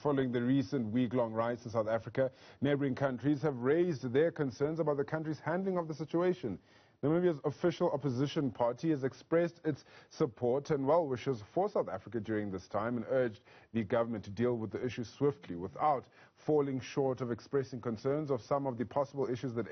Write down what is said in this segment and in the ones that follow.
following the recent week-long riots in South Africa. Neighbouring countries have raised their concerns about the country's handling of the situation. Namibia's official opposition party has expressed its support and well wishes for South Africa during this time and urged the government to deal with the issue swiftly without falling short of expressing concerns of some of the possible issues that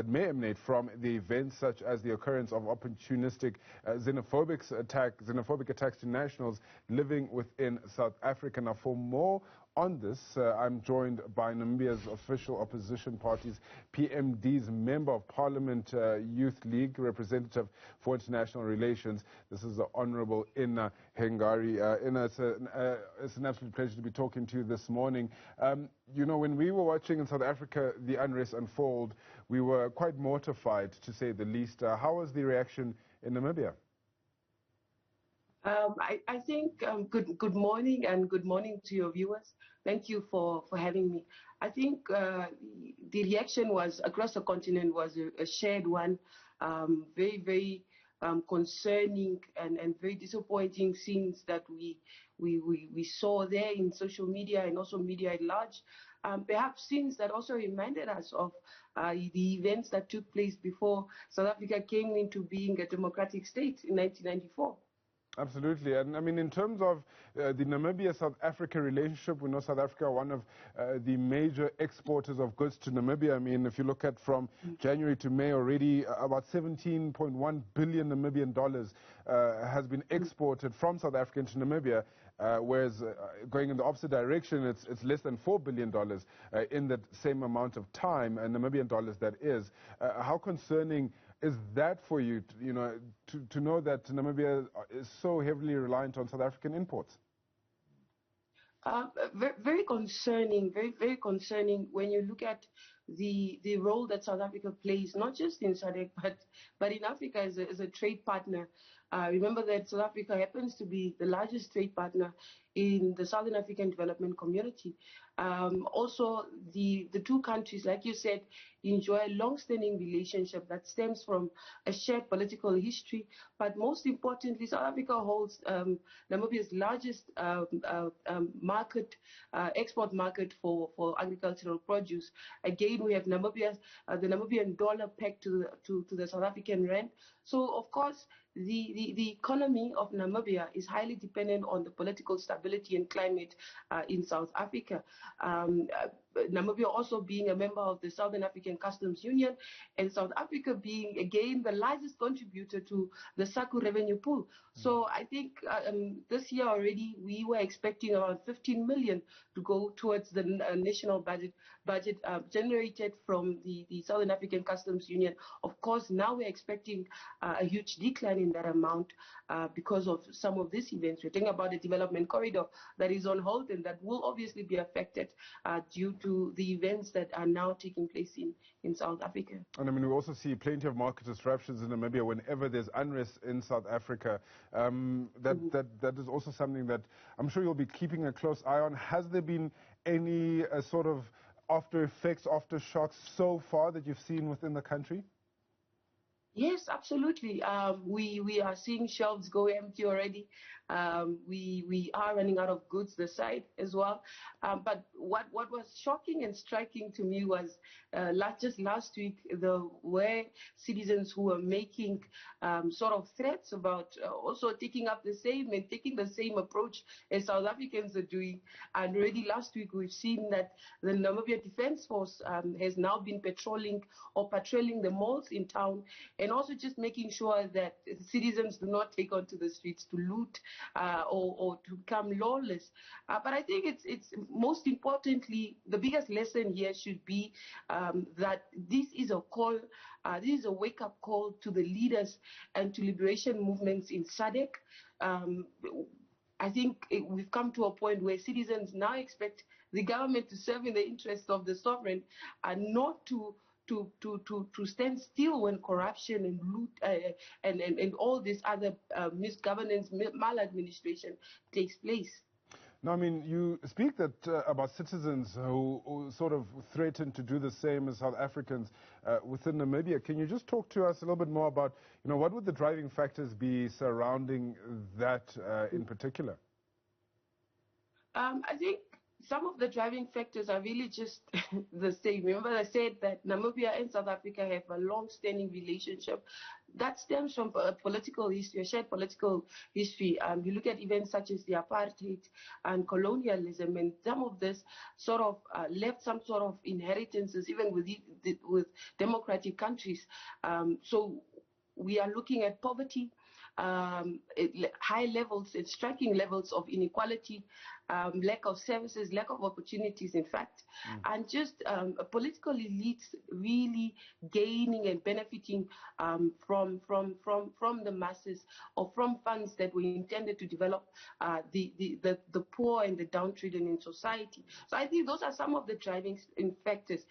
may emanate from the events, such as the occurrence of opportunistic xenophobic attacks to nationals living within South Africa. Now, for more on this, I'm joined by Namibia's official opposition party's PMD's Member of Parliament Youth League Representative for International Relations. This is the Honourable Inna Hengari. Inna, it's an absolute pleasure to be talking to you this morning. You know, when we were watching in South Africa the unrest unfold, we were quite mortified, to say the least. How was the reaction in Namibia? I think good morning and good morning to your viewers. Thank you for having me. I think the reaction was across the continent was a shared one, very concerning and very disappointing scenes that we saw there in social media and also media at large. Perhaps scenes that also reminded us of the events that took place before South Africa came into being a democratic state in 1994. Absolutely. And I mean, in terms of the Namibia South Africa relationship, we know South Africa, one of the major exporters of goods to Namibia. I mean, if you look at from January to May already, about 17.1 billion Namibian dollars has been exported from South Africa into Namibia, whereas going in the opposite direction, it's less than $4 billion in that same amount of time, Namibian dollars that is. How concerning is that for you, to know that Namibia is so heavily reliant on South African imports? Very concerning, very concerning when you look at the role that South Africa plays, not just in SADC, but in Africa as a trade partner. Remember that South Africa happens to be the largest trade partner in the Southern African Development Community. Also, the two countries, like you said, enjoy a long-standing relationship that stems from a shared political history. But most importantly, South Africa holds Namibia's largest export market for agricultural produce. Again, we have the Namibian dollar pegged to the South African rand. So, of course, the economy of Namibia is highly dependent on the political stability and climate in South Africa. Namibia also being a member of the Southern African Customs Union, and South Africa being, again, the largest contributor to the SACU revenue pool. So I think this year already we were expecting around 15 million to go towards the national budget generated from the Southern African Customs Union. Of course, now we're expecting a huge decline in that amount because of some of these events. We're talking about the development corridor that is on hold and that will obviously be affected due to the events that are now taking place in South Africa. And I mean, we also see plenty of market disruptions in Namibia whenever there's unrest in South Africa. That is also something that I'm sure you'll be keeping a close eye on. Has there been any sort of after effects, aftershocks so far that you've seen within the country? Yes, absolutely. We are seeing shelves go empty already. We are running out of goods this side as well. But what was shocking and striking to me was just last week, where citizens who were making sort of threats about also taking the same approach as South Africans are doing. And already last week, we've seen that the Namibia Defence Force has now been patrolling the malls in town, and also just making sure that citizens do not take onto the streets to loot or to become lawless. But I think it's most importantly, the biggest lesson here should be that this is a call, this is a wake-up call to the leaders and to liberation movements in SADC. I think we've come to a point where citizens now expect the government to serve in the interest of the sovereign and not to stand still when corruption and loot and all this other misgovernance, maladministration takes place. Now, I mean, you speak about citizens who sort of threaten to do the same as South Africans within Namibia. Can you just talk to us a little bit more about, what would the driving factors be surrounding that in particular? I think some of the driving factors are really just the same. Remember, I said that Namibia and South Africa have a long-standing relationship that stems from a political history, a shared political history. You look at events such as the apartheid and colonialism, and some of this sort of left some sort of inheritances, even with democratic countries. So we are looking at poverty, high levels and striking levels of inequality, lack of services, lack of opportunities, in fact, and just political elites really gaining and benefiting from the masses, or from funds that were intended to develop the poor and the downtrodden in society. So I think those are some of the driving factors.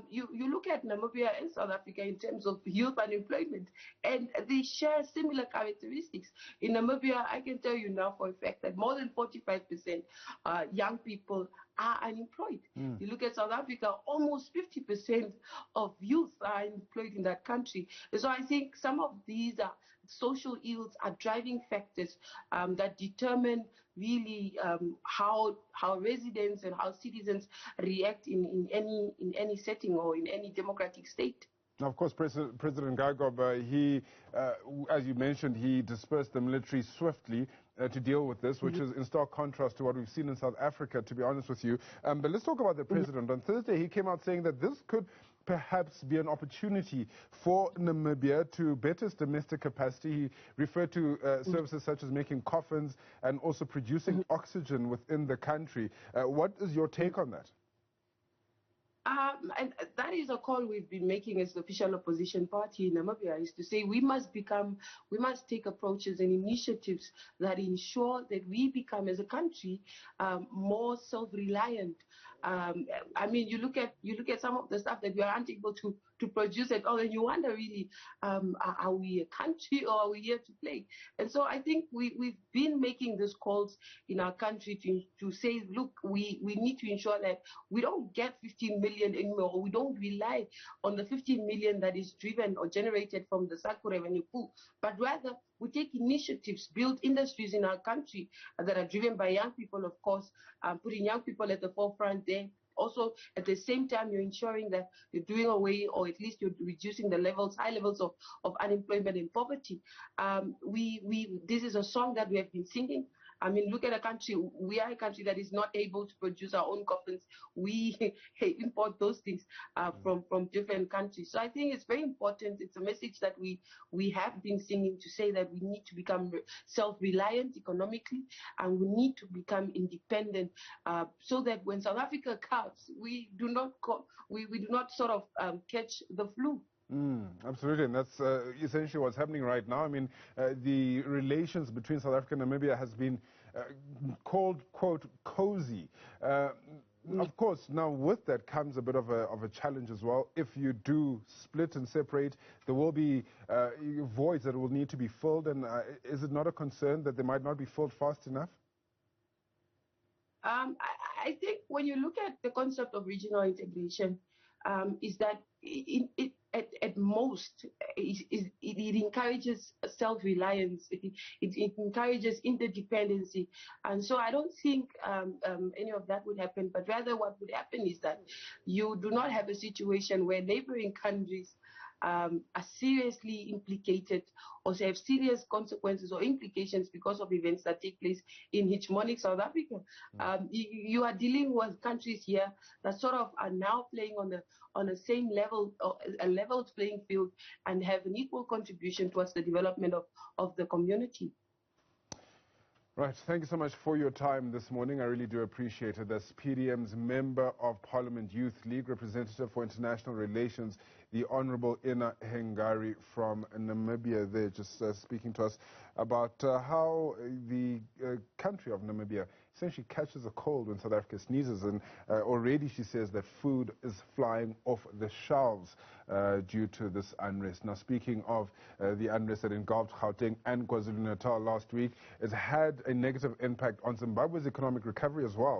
You look at Namibia and South Africa in terms of youth unemployment, and they share similar characteristics. In Namibia, I can tell you now for a fact that more than 45% young people are unemployed. You look at South Africa, almost 50% of youth are employed in that country. So I think some of these social ills are driving factors that determine really how residents and how citizens react in any setting or in any democratic state. Now, of course, President Neinghbouring, he, as you mentioned, he dispersed the military swiftly to deal with this, which is in stark contrast to what we've seen in South Africa, to be honest with you. But let's talk about the president. On Thursday, he came out saying that this could perhaps be an opportunity for Namibia to better its domestic capacity. He referred to services such as making coffins and also producing oxygen within the country. What is your take on that? And that is a call we've been making as the official opposition party in Namibia, is to say we must take approaches and initiatives that ensure that we become, as a country, more self-reliant. I mean, you look at some of the stuff that we are unable to produce at all, and you wonder really, are we a country or are we here to play? And so I think we've been making these calls in our country to say, look, we need to ensure that we don't get 15 million anymore, or we don't rely on the 15 million that is driven or generated from the SACCO revenue pool, but rather we take initiatives, build industries in our country that are driven by young people, of course, putting young people at the forefront there. Also, at the same time, you're ensuring that you're doing away, or at least you're reducing the high levels of unemployment and poverty. This is a song that we have been singing. I mean, look at a country. We are a country that is not able to produce our own coffins. We import those things from different countries. So I think it's very important. It's a message that we have been singing, to say that we need to become self-reliant economically, and we need to become independent, so that when South Africa comes, we do not sort of catch the flu. Absolutely, and that's essentially what's happening right now. I mean, the relations between South Africa and Namibia has been called, quote, cozy. Of course, now with that comes a bit of a challenge as well. If you do split and separate, there will be voids that will need to be filled, and is it not a concern that they might not be filled fast enough? I think when you look at the concept of regional integration, is that at most it encourages self-reliance, it encourages interdependency, and so I don't think any of that would happen, but rather what would happen is that you do not have a situation where neighboring countries are seriously implicated or have serious consequences or implications because of events that take place in hegemonic South Africa. You are dealing with countries here that sort of are now playing on the same level, or a leveled playing field, and have an equal contribution towards the development of the community. Right, thank you so much for your time this morning. I really do appreciate it. That's PDM's Member of Parliament Youth League Representative for International Relations, the Honourable Inna Hengari from Namibia. They're just speaking to us about how the country of Namibia essentially catches a cold when South Africa sneezes, and already she says that food is flying off the shelves due to this unrest. Now, speaking of the unrest that engulfed Gauteng and KwaZulu-Natal last week, it's had a negative impact on Zimbabwe's economic recovery as well.